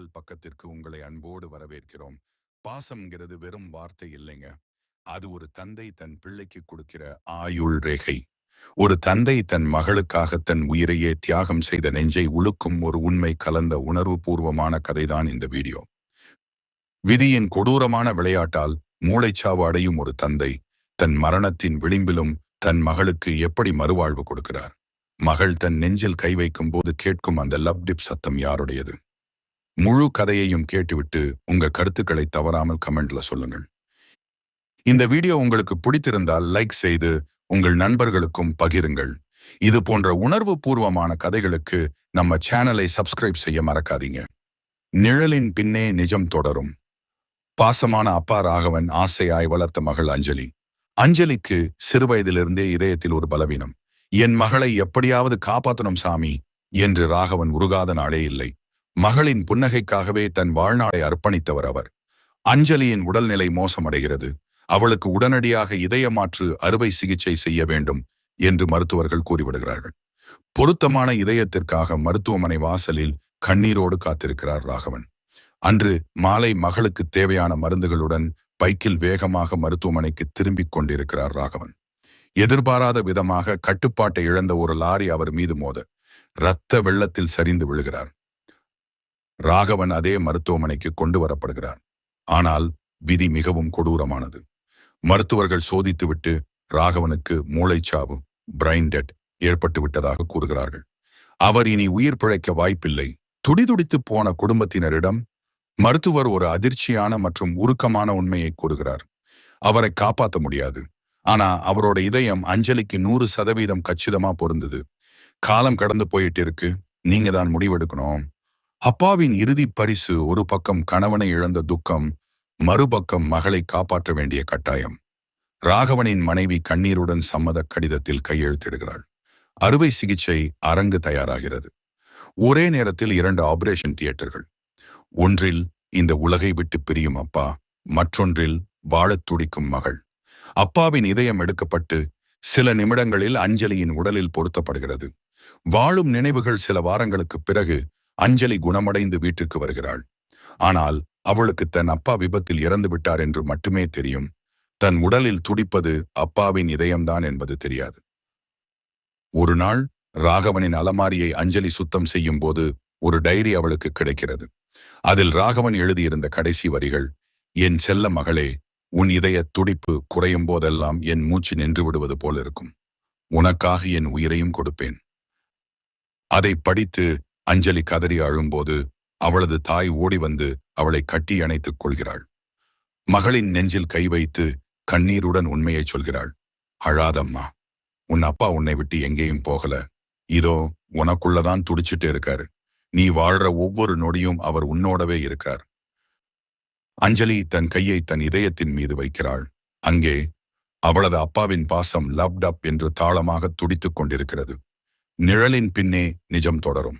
சமையல் பக்கத்திற்கு உங்களை அன்போடு வரவேற்கிறோம். பாசம்ங்கிறது வெறும் வார்த்தை இல்லைங்க. அது ஒரு தந்தை தன் பிள்ளைக்கு கொடுக்கிற ஆயுள் ரேகை. ஒரு தந்தை தன் மகளுக்காக தன் உயிரையே தியாகம் செய்த நெஞ்சை உழுக்கும் ஒரு உண்மை கலந்த உணர்வு பூர்வமான கதைதான் இந்த வீடியோ. விதியின் கொடூரமான விளையாட்டால் மூளைச்சாவு அடையும் ஒரு தந்தை தன் மரணத்தின் விளிம்பிலும் தன் மகளுக்கு எப்படி மறுவாழ்வு கொடுக்கிறார். மகள் தன் நெஞ்சில் கை வைக்கும் போது கேட்கும் அந்த லவ் டிப் சத்தம் யாருடையது? முழு கதையையும் கேட்டுவிட்டு உங்க கருத்துக்களை தவறாமல் கமெண்ட்ல சொல்லுங்கள். இந்த வீடியோ உங்களுக்கு பிடித்திருந்தால் லைக் செய்து உங்கள் நண்பர்களுக்கும் பகிருங்கள். இது போன்ற உணர்வு பூர்வமான கதைகளுக்கு நம்ம சேனலை சப்ஸ்கிரைப் செய்ய மறக்காதீங்க. நிழலின் பின்னே நிஜம் தொடரும். பாசமான அப்பா ராகவன் ஆசையாய் வளர்த்த மகள் அஞ்சலி. அஞ்சலிக்கு சிறுவயதிலிருந்தே இதயத்தில் ஒரு பலவீனம். என் மகளை எப்படியாவது காப்பாற்றணும் சாமி என்று ராகவன் உருகாத நாளே இல்லை. மகளின் புன்னகைக்காகவே தன் வாழ்நாளை அர்ப்பணித்தவர் அவர். அஞ்சலியின் உடல்நிலை மோசமடைகிறது. அவளுக்கு உடனடியாக இதய மாற்று அறுவை சிகிச்சை செய்ய வேண்டும் என்று மருத்துவர்கள் கூறிவிடுகிறார்கள். பொருத்தமான இதயத்திற்காக மருத்துவமனை வாசலில் கண்ணீரோடு காத்திருக்கிறார் ராகவன். அன்று மாலை மகளுக்கு தேவையான மருந்துகளுடன் பைக்கில் வேகமாக மருத்துவமனைக்கு திரும்பிக் கொண்டிருக்கிறார் ராகவன். எதிர்பாராத விதமாக கட்டுப்பாட்டை இழந்த ஒரு லாரி அவர் மீது மோத இரத்த வெள்ளத்தில் சரிந்து விழுகிறார். ராகவன் அதே மருத்துவமனைக்கு கொண்டு வரப்படுகிறார். ஆனால் விதி மிகவும் கொடூரமானது. மருத்துவர்கள் சோதித்துவிட்டு ராகவனுக்கு மூளைச்சாவு, பிரைன் டெட் ஏற்பட்டு விட்டதாக கூறுகிறார்கள். அவர் இனி உயிர் பிழைக்க வாய்ப்பில்லை. துடிதுடித்து போன குடும்பத்தினரிடம் மருத்துவர் ஒரு அதிர்ச்சியான மற்றும் உருக்கமான உண்மையை கூறுகிறார். அவரை காப்பாற்ற முடியாது. ஆனா அவரோட இதயம் அஞ்சலிக்கு 100% கச்சிதமா பொருந்தது. காலம் கடந்து போயிட்டு இருக்கு. நீங்க தான் முடிவெடுக்கணும். அப்பாவின் இறுதி பரிசு ஒரு பக்கம் கணவனை இழந்த துக்கம், மறுபக்கம் மகளை காப்பாற்ற வேண்டிய கட்டாயம். ராகவனின் மனைவி கண்ணீருடன் சம்மத கடிதத்தில் கையெழுத்திடுகிறாள். அறுவை சிகிச்சை அரங்கு தயாராகிறது. ஒரே நேரத்தில் 2 ஆபரேஷன் தியேட்டர்கள். ஒன்றில் இந்த உலகை விட்டு பிரியும் அப்பா, மற்றொன்றில் வாழத் துடிக்கும் மகள். அப்பாவின் இதயம் எடுக்கப்பட்டு சில நிமிடங்களில் அஞ்சலியின் உடலில் பொருத்தப்படுகிறது. வாழும் நினைவுகள். சில வாரங்களுக்கு பிறகு அஞ்சலி குணமடைந்து வீட்டிற்கு வருகிறாள். ஆனால் அவளுக்கு தன் அப்பா விபத்தில் இறந்து விட்டார் என்று மட்டுமே தெரியும். தன் உடலில் துடிப்பது அப்பாவின் இதயம்தான் என்பது தெரியாது. ஒரு நாள் ராகவனின் அலமாரியை அஞ்சலி சுத்தம் செய்யும் போது ஒரு டைரி அவளுக்கு கிடைக்கிறது. அதில் ராகவன் எழுதியிருந்த கடைசி வரிகள்: என் செல்ல மகளே, உன் இதய துடிப்பு குறையும் போதெல்லாம் என் மூச்சு நின்று விடுவது போல் இருக்கும். உனக்காக என் உயிரையும் கொடுப்பேன். அதை படித்து அஞ்சலி கதறி அழும்போது அவளது தாய் ஓடி வந்து அவளை கட்டி அணைத்துக் கொள்கிறாள். மகளின் நெஞ்சில் கை வைத்து கண்ணீருடன் உண்மையை சொல்கிறாள். அழாதம்மா, உன் அப்பா உன்னை விட்டு எங்கேயும் போகல. இதோ உனக்குள்ளதான் துடிச்சிட்டு இருக்காரு. நீ வாழ்ற ஒவ்வொரு நொடியும் அவர் உன்னோடவே இருக்கார். அஞ்சலி தன் கையை தன் இதயத்தின் மீது வைக்கிறாள். அங்கே அவளது அப்பாவின் பாசம் லப்ட் அப் என்று தாளமாக துடித்துக் கொண்டிருக்கிறது. நிழலின் பின்னே நிஜம் தொடரும்.